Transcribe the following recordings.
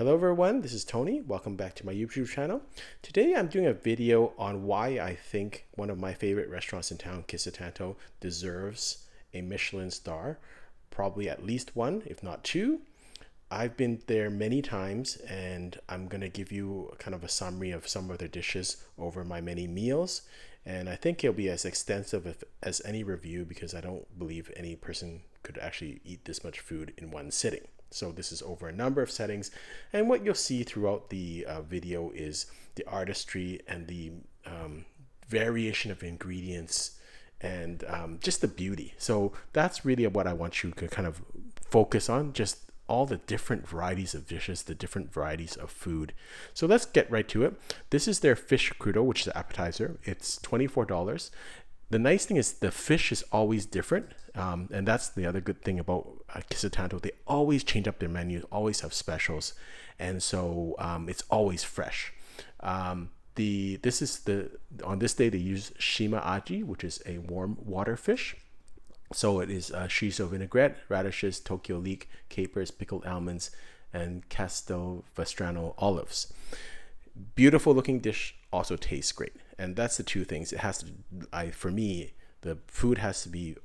Hello everyone, this is Tony. Welcome back to my YouTube channel. Today I'm doing a video on why I think one of my favorite restaurants in town, Kissa Tanto, deserves a Michelin star. Probably at least one, if not two. I've been there many times and I'm going to give you kind of a summary of some of their dishes over my many meals. And I think it'll be as extensive as any review because I don't believe any person could actually eat this much food in one sitting. So this is over a number of settings, and what you'll see throughout the video is the artistry and the variation of ingredients and just the beauty. So that's really what I want you to kind of focus on, just all the different varieties of dishes, the different varieties of food. So let's get right to it. This is their fish crudo, which is an appetizer. It's $24. The nice thing is the fish is always different, and that's the other good thing about Kissa Tanto. They always change up their menu, always have specials, and so it's always fresh. On this day they use shima aji, which is a warm water fish. So it is shiso vinaigrette, radishes, Tokyo leek, capers, pickled almonds, and Castelvetrano olives. Beautiful looking dish, also tastes great, and that's the two things. It has to, for me, the food has to be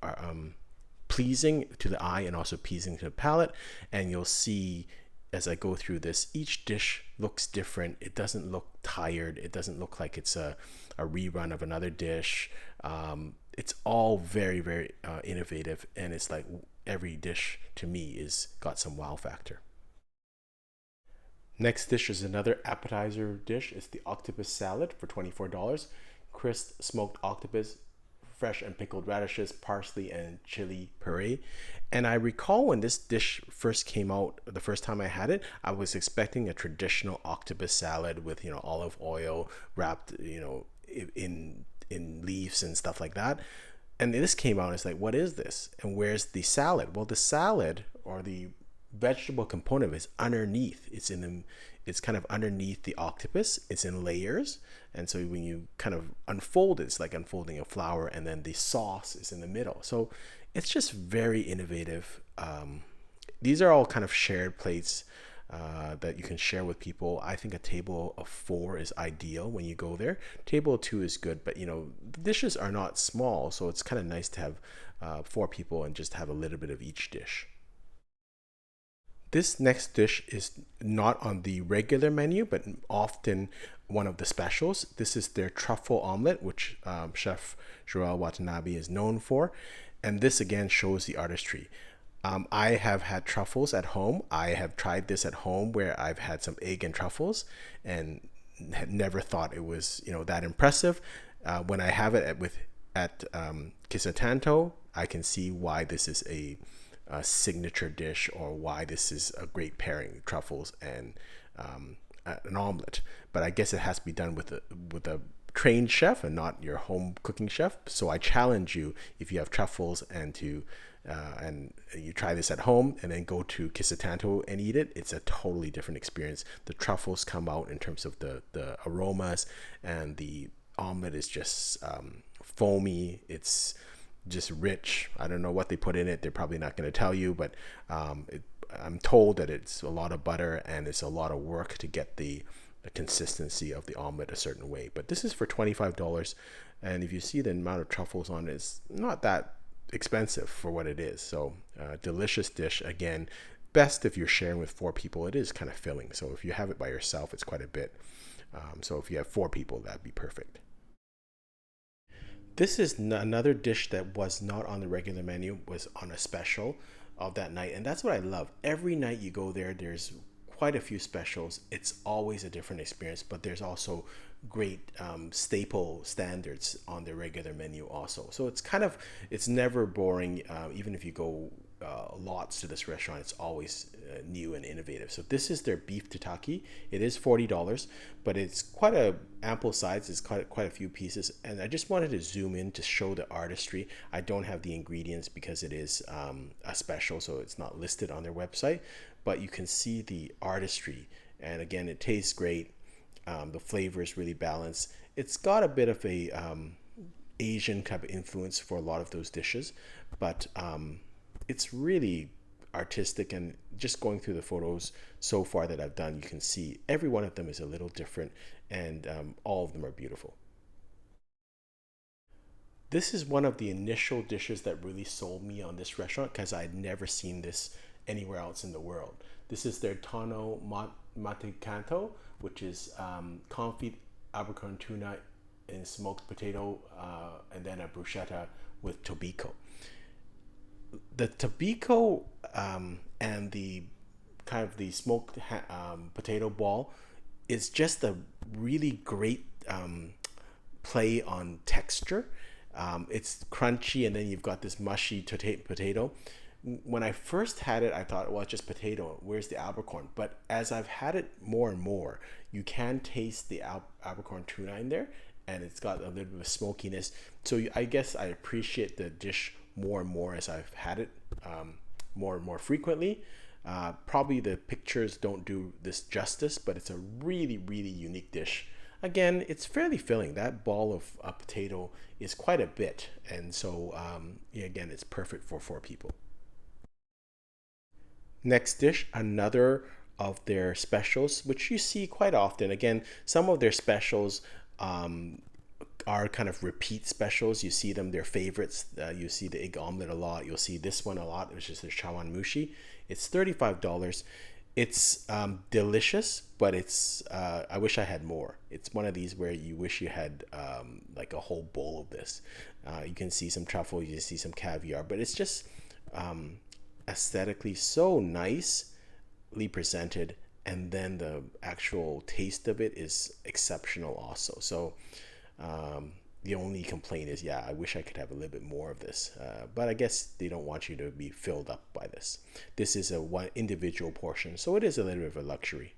pleasing to the eye and also pleasing to the palate. And you'll see as I go through this, each dish looks different. It doesn't look tired. It doesn't look like it's a rerun of another dish. It's all very, very innovative, and it's like every dish to me is got some wow factor. Next dish is another appetizer dish. It's the Octopus Salad for $24. Crisp smoked octopus, fresh and pickled radishes, parsley, and chili puree. And I recall when this dish first came out, the first time I had it, I was expecting a traditional octopus salad with, olive oil wrapped, in leaves and stuff like that. And this came out, and it's like, what is this? And where's the salad? Well, the salad, or the vegetable component, is underneath. It's kind of underneath the octopus. It's in layers, and so when you kind of unfold it, it's like unfolding a flower, and then the sauce is in the middle. So it's just very innovative. These are all kind of shared plates that you can share with people. I think a table of 4 is ideal when you go there. Table of 2 is good, but the dishes are not small, so it's kind of nice to have 4 people and just have a little bit of each dish. This next dish is not on the regular menu, but often one of the specials. This is their Truffle Omelette, which Chef Joel Watanabe is known for. And this again shows the artistry. I have had truffles at home. I have tried this at home where I've had some egg and truffles and had never thought it was that impressive. When I have it at Kissa Tanto, I can see why this is a signature dish, or why this is a great pairing, truffles and an omelet. But I guess it has to be done with a trained chef and not your home cooking chef. So I challenge you, if you have truffles and you try this at home and then go to Kissa Tanto and eat it, it's a totally different experience. The truffles come out in terms of the aromas, and the omelet is just foamy. It's just rich. I don't know what they put in it. They're probably not going to tell you, but I'm told that it's a lot of butter and it's a lot of work to get the consistency of the omelet a certain way. But this is for $25, and if you see the amount of truffles on it, it's not that expensive for what it is. So delicious dish. Again, best if you're sharing with 4 people. It is kind of filling, so if you have it by yourself, it's quite a bit. So if you have 4 people, that'd be perfect. This is another dish that was not on the regular menu, was on a special of that night. And that's what I love. Every night you go there, there's quite a few specials. It's always a different experience, but there's also great staple standards on the regular menu also. So it's never boring. Even if you go lots to this restaurant, it's always new and innovative. So this is their beef tataki. It is $40, but it's quite a ample size. It's quite a few pieces, and I just wanted to zoom in to show the artistry. I don't have the ingredients because it is a special, so it's not listed on their website, but you can see the artistry, and again, it tastes great. The flavor is really balanced. It's got a bit of a Asian type of influence for a lot of those dishes, but it's really artistic, and just going through the photos so far that I've done, you can see every one of them is a little different, and all of them are beautiful. This is one of the initial dishes that really sold me on this restaurant because I'd never seen this anywhere else in the world. This is their Tono Mate Canto, which is confit Abercorn tuna and smoked potato, and then a bruschetta with tobiko. The tobiko and the kind of the smoked potato ball is just a really great play on texture. It's crunchy, and then you've got this mushy potato. When I first had it, I thought, well, it's just potato. Where's the Abercorn? But as I've had it more and more, you can taste the Abercorn tuna in there, and it's got a little bit of smokiness. So I guess I appreciate the dish more and more as I've had it more and more frequently. Probably the pictures don't do this justice, but it's a really, really unique dish. Again, it's fairly filling. That ball of potato is quite a bit, and so yeah, again, it's perfect for 4 people. Next dish, another of their specials, which you see quite often. Again, some of their specials are kind of repeat specials. You see them, their favorites. You see the egg omelet a lot. You'll see this one a lot, which is the Shawan Mushi. It's $35. It's delicious, but it's I wish I had more. It's one of these where you wish you had like a whole bowl of this. You can see some truffle, you see some caviar, but it's just aesthetically so nicely presented, and then the actual taste of it is exceptional also. So the only complaint is, yeah, I wish I could have a little bit more of this, but I guess they don't want you to be filled up by this. This is a one individual portion, so it is a little bit of a luxury.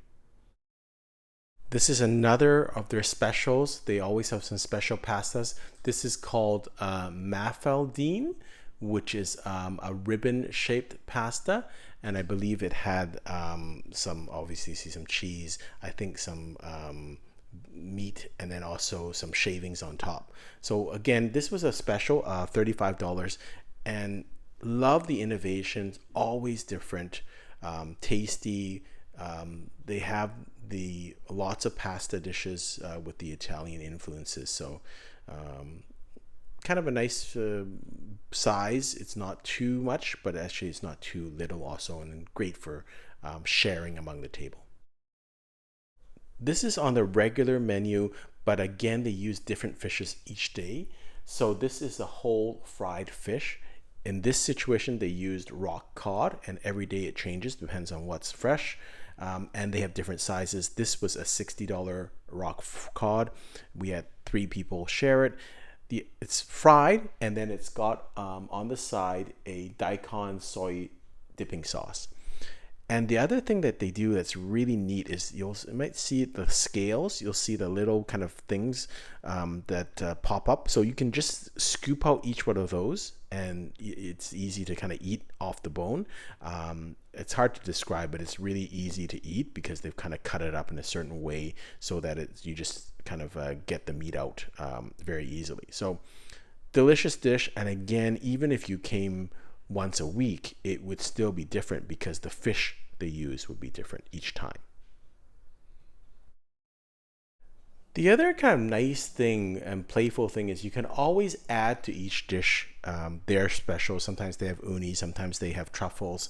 This is another of their specials. They always have some special pastas. This is called Mafaldine, which is a ribbon-shaped pasta, and I believe it had some, obviously, see some cheese. I think some meat, and then also some shavings on top. So again, this was a special, $35, and love the innovations. Always different, tasty. They have the lots of pasta dishes with the Italian influences. So kind of a nice size. It's not too much, but actually it's not too little also, and great for sharing among the table. This is on the regular menu, but again, they use different fishes each day. So this is a whole fried fish. In this situation, they used rock cod, and every day it changes, depends on what's fresh. And they have different sizes. This was a $60 rock cod. We had 3 people share it. It's fried, and then it's got on the side a daikon soy dipping sauce. And the other thing that they do that's really neat is you might see the scales. You'll see the little kind of things that pop up. So you can just scoop out each one of those, and it's easy to kind of eat off the bone. It's hard to describe, but it's really easy to eat because they've kind of cut it up in a certain way so that you just kind of get the meat out very easily. So delicious dish. And again, even if you came once a week, it would still be different because the fish they use would be different each time. The other kind of nice thing and playful thing is you can always add to each dish their special. Sometimes they have uni, sometimes they have truffles.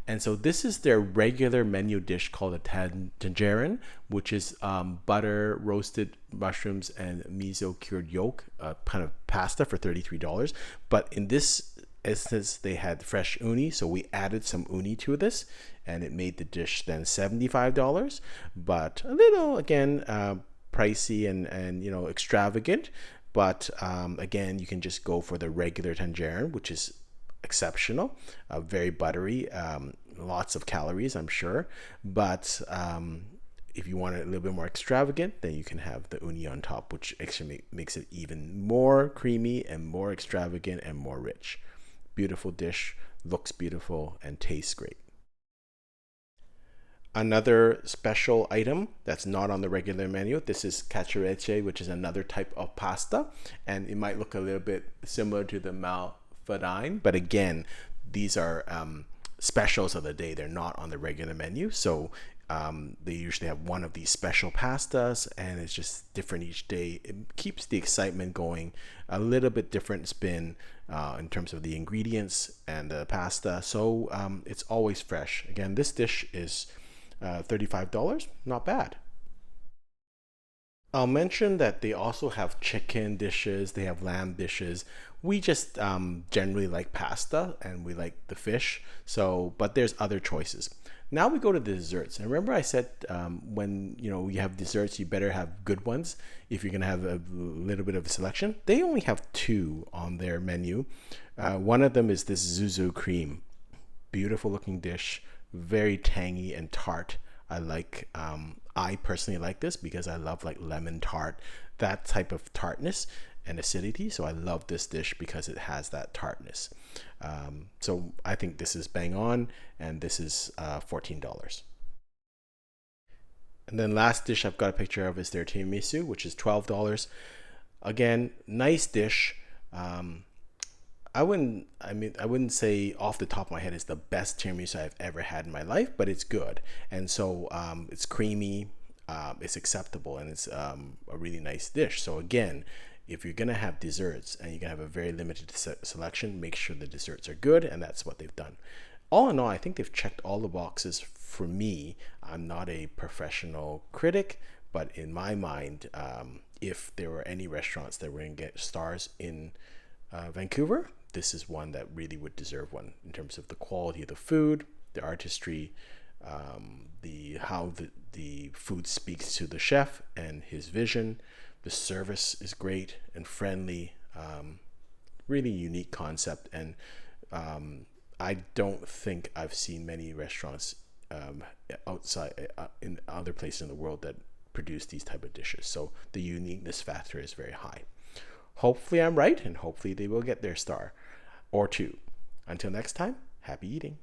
And so this is their regular menu dish called a Jaren, which is butter, roasted mushrooms, and miso cured yolk, kind of pasta for $33. But in this instance, they had fresh uni, so we added some uni to this, and it made the dish then $75. But a little, again, pricey and extravagant. But again, you can just go for the regular tangerine, which is exceptional, very buttery, lots of calories, I'm sure. But if you want it a little bit more extravagant, then you can have the uni on top, which actually makes it even more creamy and more extravagant and more rich. Beautiful dish, looks beautiful, and tastes great. Another special item that's not on the regular menu, this is Cacharel, which is another type of pasta, and it might look a little bit similar to the Mafaldine, but again, these are specials of the day. They're not on the regular menu. So they usually have one of these special pastas, and it's just different each day. It keeps the excitement going. A little bit different spin in terms of the ingredients and the pasta. So it's always fresh. Again, this dish is $35. Not bad. I'll mention that they also have chicken dishes, they have lamb dishes. We just generally like pasta and we like the fish. So, but there's other choices. Now we go to the desserts. And remember I said when you have desserts, you better have good ones if you're gonna have a little bit of a selection. They only have two on their menu. One of them is this zuzu cream. Beautiful looking dish, very tangy and tart. I personally like this because I love like lemon tart, that type of tartness and acidity. So I love this dish because it has that tartness. So I think this is bang on, and this is $14. And then last dish I've got a picture of is their tiramisu, which is $12. Again, nice dish. I wouldn't say off the top of my head it's the best tiramisu I've ever had in my life, but it's good. And so it's creamy, it's acceptable, and it's a really nice dish. So again, if you're gonna have desserts and you're gonna have a very limited selection, make sure the desserts are good, and that's what they've done. All in all, I think they've checked all the boxes for me. I'm not a professional critic, but in my mind, if there were any restaurants that were gonna get stars in Vancouver, this is one that really would deserve one in terms of the quality of the food, the artistry, how the food speaks to the chef and his vision. The service is great and friendly, really unique concept, and I don't think I've seen many restaurants outside in other places in the world that produce these type of dishes. So the uniqueness factor is very high. Hopefully I'm right, and hopefully they will get their star or two. Until next time, happy eating.